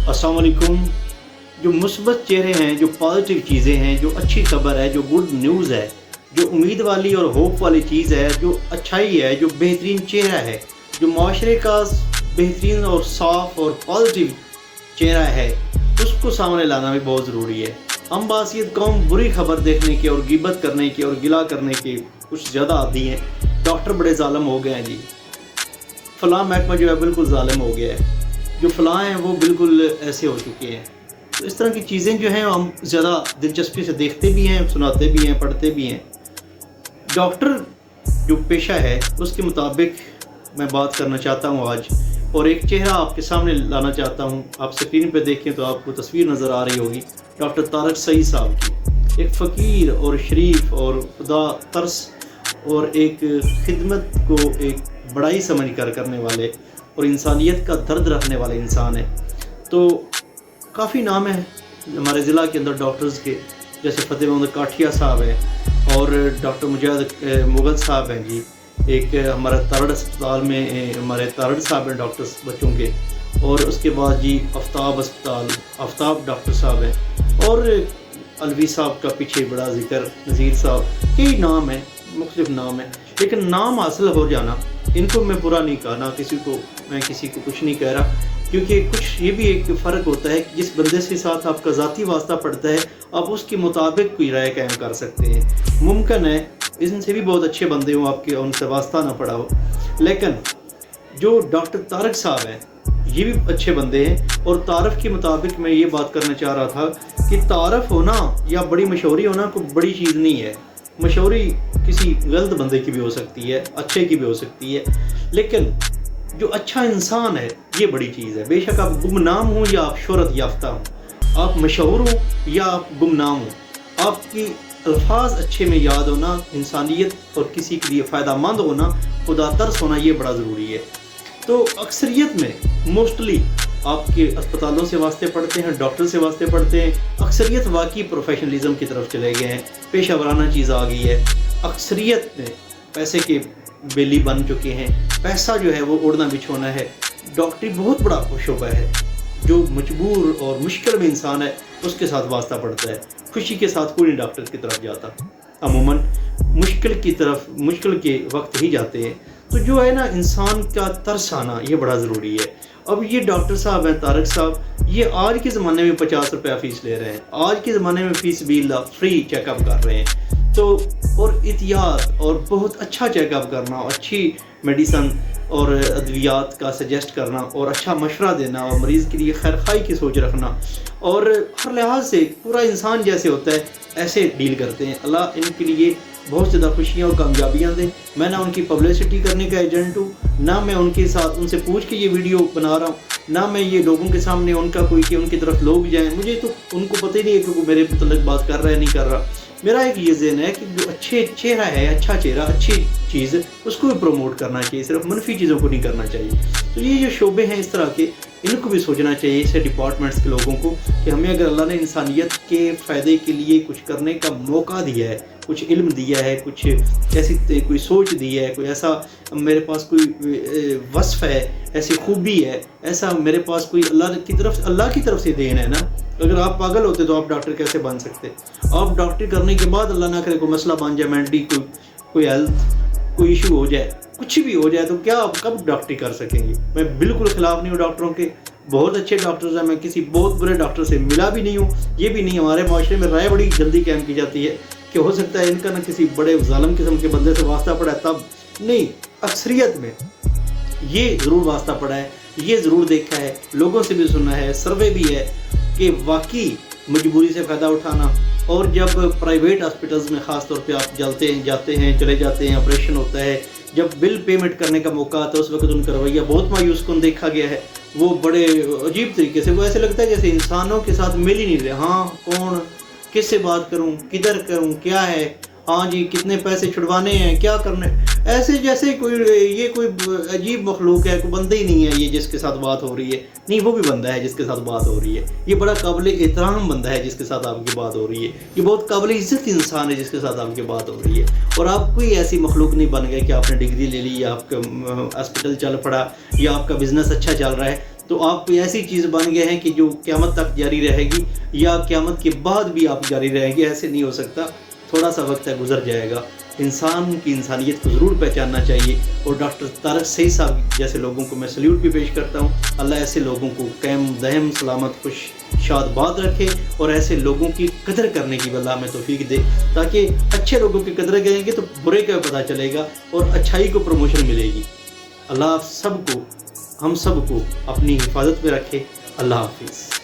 अस्सलाम वालेकुम। जो मुस्बत चेहरे हैं, जो पॉजिटिव चीज़ें हैं, जो अच्छी खबर है, जो गुड न्यूज़ है, जो उम्मीद वाली और होप वाली चीज़ है, जो अच्छाई है, जो बेहतरीन चेहरा है, जो माशरे का बेहतरीन और साफ़ और पॉजिटिव चेहरा है, उसको सामने लाना भी बहुत ज़रूरी है। हम बासियत कौम बुरी खबर देखने के और गिबत करने के और गिला करने के कुछ ज़्यादा आदी हैं। डॉक्टर बड़े ज़ालिम हो गए हैं जी, फ़लाँ महकमा जो है बिल्कुल ज़ालिम हो गया है, जो फ़लाँ हैं वो बिल्कुल ऐसे हो चुके हैं। तो इस तरह की चीज़ें जो हैं हम ज़्यादा दिलचस्पी से देखते भी हैं, सुनाते भी हैं, पढ़ते भी हैं। डॉक्टर जो पेशा है उसके मुताबिक मैं बात करना चाहता हूँ आज, और एक चेहरा आपके सामने लाना चाहता हूँ। आप स्क्रीन पे देखें तो आपको तस्वीर नज़र आ रही होगी डॉक्टर तारक सईद साहब की। एक फ़कीर और शरीफ और खुदा तरस और एक खिदमत को एक बड़ाई समझ कर करने वाले और इंसानियत का दर्द रखने वाले इंसान है। तो काफ़ी नाम है हमारे ज़िला के अंदर डॉक्टर्स के, जैसे फ़तेह मोहम्मद काठिया साहब हैं और डॉक्टर मुजाहिद मुग़ल साहब हैं जी। एक हमारा तारड़ अस्पताल में हमारे तारड़ साहब हैं डॉक्टर्स बच्चों के, और उसके बाद जी आफ्ताब अस्पताल आफ्ताब डॉक्टर साहब हैं, और अलवी साहब का पीछे बड़ा ज़िक्र, नज़ीर साहब, कई नाम हैं, मुख्तलिफ नाम हैं। लेकिन नाम हासिल हो जाना, इनको मैं बुरा नहीं कहा, ना किसी को मैं किसी को कुछ नहीं कह रहा, क्योंकि कुछ ये भी एक फ़र्क होता है कि जिस बंदे के साथ आपका ज़ाती वास्ता पड़ता है आप उसके मुताबिक कोई राय कायम कर सकते हैं। मुमकिन है इनसे भी बहुत अच्छे बंदे हों आपके, उनसे वास्ता ना पड़ा हो, लेकिन जो डॉक्टर तारक साहब हैं ये भी अच्छे बंदे हैं। और तारफ़ के मुताबिक मैं ये बात करना चाह रहा था कि तारफ़ होना या बड़ी मशहूरी होना कोई बड़ी चीज़ नहीं है। मशहूरी किसी गलत बंदे की भी हो सकती है, अच्छे की भी हो सकती है, लेकिन जो अच्छा इंसान है ये बड़ी चीज़ है। बेशक आप गुमनाम हो या आप शोहरत याफ्ता हो, आप मशहूर हो या आप गुमनाम हो, आपकी अल्फाज अच्छे में याद होना, इंसानियत और किसी के लिए फ़ायदा मंद होना, खुदा तरस होना, ये बड़ा ज़रूरी है। तो अक्सरियत में मोस्टली आपके अस्पतालों से वास्ते पड़ते हैं, डॉक्टर से वास्ते पड़ते हैं। अक्सरियत वाकई प्रोफेशनलिज्म की तरफ चले गए हैं, पेशा वराना चीज़ आ गई है। अक्सरियत में पैसे के बेली बन चुके हैं, पैसा जो है वो उड़ना बिछोना है। डॉक्टरी बहुत बड़ा शोबा है, जो मजबूर और मुश्किल में इंसान है उसके साथ वास्ता पड़ता है। खुशी के साथ कोई डॉक्टर की तरफ जाता, अमूमन मुश्किल की तरफ, मुश्किल के वक्त ही जाते हैं। तो जो है ना, इंसान का तरस आना ये बड़ा ज़रूरी है। अब ये डॉक्टर साहब हैं तारक साहब, ये आज के ज़माने में 50 रुपया फ़ीस ले रहे हैं, आज के ज़माने में फ़ीस भी फ्री चेकअप कर रहे हैं। तो और एहतियात और बहुत अच्छा चेकअप करना, अच्छी मेडिसन और अद्वियात का सजेस्ट करना और अच्छा मशवरा देना और मरीज़ के लिए खैर खाई की सोच रखना, और हर लिहाज से पूरा इंसान जैसे होता है ऐसे डील करते हैं। अल्लाह इनके लिए बहुत ज़्यादा खुशियाँ और कामयाबियाँ दें। मैं ना उनकी पब्लिसिटी करने का एजेंट हूँ, ना मैं उनके साथ उनसे पूछ के ये वीडियो बना रहा हूँ, ना मैं ये लोगों के सामने उनका कोई कि उनकी तरफ लोग जाएँ। मुझे तो उनको पता ही नहीं है कि वो मेरे मतलब बात कर रहा है नहीं कर रहा। मेरा एक ये ज़हन है कि जो अच्छे चेहरा है, अच्छा चेहरा, अच्छी चीज़, उसको भी प्रमोट करना चाहिए, सिर्फ मनफी चीज़ों को नहीं करना चाहिए। तो ये जो शोबे हैं इस तरह के, इनको भी सोचना चाहिए ऐसे डिपार्टमेंट्स के लोगों को कि हमें अगर अल्लाह ने इंसानियत के फ़ायदे के लिए कुछ करने का मौका दिया है, कुछ इल्म दिया है, कुछ ऐसी कोई सोच दी है, कोई ऐसा मेरे पास कोई वस्फ़ है, ऐसी खूबी है, ऐसा मेरे पास कोई अल्लाह की तरफ से देन है ना। अगर आप पागल होते तो आप डॉक्टर कैसे बन सकते? आप डॉक्टरी करने के बाद अल्लाह ना करे कोई मसला बन जाए, मेंटली कोई हेल्थ कोई इशू हो जाए, कुछ भी हो जाए, तो क्या आप कब डॉक्टरी कर सकेंगे? मैं बिल्कुल ख़िलाफ़ नहीं हूँ डॉक्टरों के, बहुत अच्छे डॉक्टर्स हैं, मैं किसी बहुत बुरे डॉक्टर से मिला भी नहीं हूँ। ये भी नहीं, हमारे माशरे में राय बड़ी जल्दी कायम की जाती है कि हो सकता है इनका ना किसी बड़े ज़ालिम किस्म के बंदे से वास्ता पड़ा है, तब नहीं। अक्सरियत में ये ज़रूर वास्ता पड़ा है, ये ज़रूर देखा है, लोगों से भी सुना है, सर्वे भी है कि वाकई मजबूरी से फ़ायदा उठाना। और जब प्राइवेट हॉस्पिटल्स में ख़ास तौर पे आप जाते हैं, चले जाते हैं, ऑपरेशन होता है, जब बिल पेमेंट करने का मौका आता है उस वक्त उनका रवैया बहुत मायूस कन देखा गया है। वो बड़े अजीब तरीके से, वो ऐसे लगता है जैसे इंसानों के साथ मिल ही नहीं रहे। हाँ, कौन, किससे बात करूँ, किधर करूँ, क्या है, हाँ जी कितने पैसे छुड़वाने हैं, क्या करने, ऐसे जैसे कोई अजीब मखलूक है, कोई बंदा ही नहीं है ये जिसके साथ बात हो रही है। नहीं, वो भी बंदा है जिसके साथ बात हो रही है। ये बड़ा काबिल एहतराम बंदा है जिसके साथ आपकी बात हो रही है। ये बहुत काबिल इज़्ज़त इंसान है जिसके साथ आपकी बात हो रही है। और आप कोई ऐसी मखलूक नहीं बन गए कि आपने डिग्री ले ली या आपका हॉस्पिटल चल पड़ा या आपका बिज़नेस अच्छा चल रहा है। تو آپ ایسی چیز بن گئے ہیں کہ جو قیامت تک جاری رہے گی یا قیامت کے بعد بھی آپ جاری رہیں گے. ایسے نہیں ہو سکتا. تھوڑا سا وقت ہے گزر جائے گا. انسان کی انسانیت کو ضرور پہچاننا چاہیے. اور ڈاکٹر طارق سعید صاحب جیسے لوگوں کو میں سلیوٹ بھی پیش کرتا ہوں. اللہ ایسے لوگوں کو قائم دائم سلامت خوش شاد باد رکھے اور ایسے لوگوں کی قدر کرنے کی اللہ ہمیں توفیق دے تاکہ اچھے لوگوں کی قدر کریں گے تو برے کا پتہ چلے گا اور اچھائی کو پروموشن ملے گی. اللہ آپ سب کو ہم سب کو اپنی حفاظت میں رکھے. اللہ حافظ.